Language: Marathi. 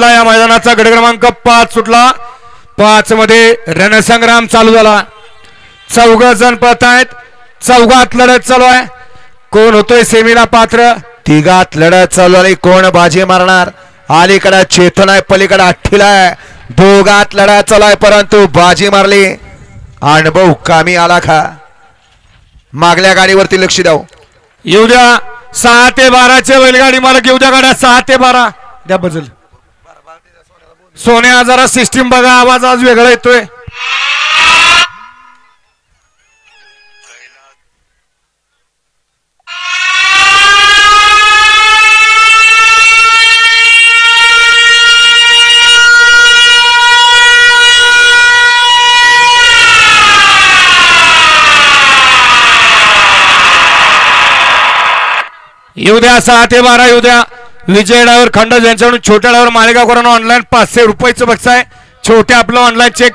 सुटला या मैदानाचा गट क्रमांक 5 सुटला 5 मध्ये रणसंग्राम चालू झाला 4 जण पळत आहेत 4 लढत चालू आहे कोण होतोय सेमीला पात्र 3 लढत चालू आहे कोण बाजी मारणार अलीकडे चेतन आहे पलीकडे अठ्ठीला आहे 2 लढत चालू आहे परंतु बाजी मारली अनुभव कामी आला का मागल्या गाडीवरती लक्ष द्या येऊ द्या 6 ते 12 चे बैलगाडी मालक येऊ द्या गाड्या 6 ते 12 द्या बजल सोन्या जरा सिस्टीम बघा आवाज आज वेगळा येतोय येऊ द्या 6 ते 12 येऊ द्या विजय डायव्हर खंड यांच्याकडून छोट्या डायव्हर मालेगावकरांना ऑनलाईन 500 रुपयाचं बक्षीस आहे छोटे आपलं ऑनलाईन चेक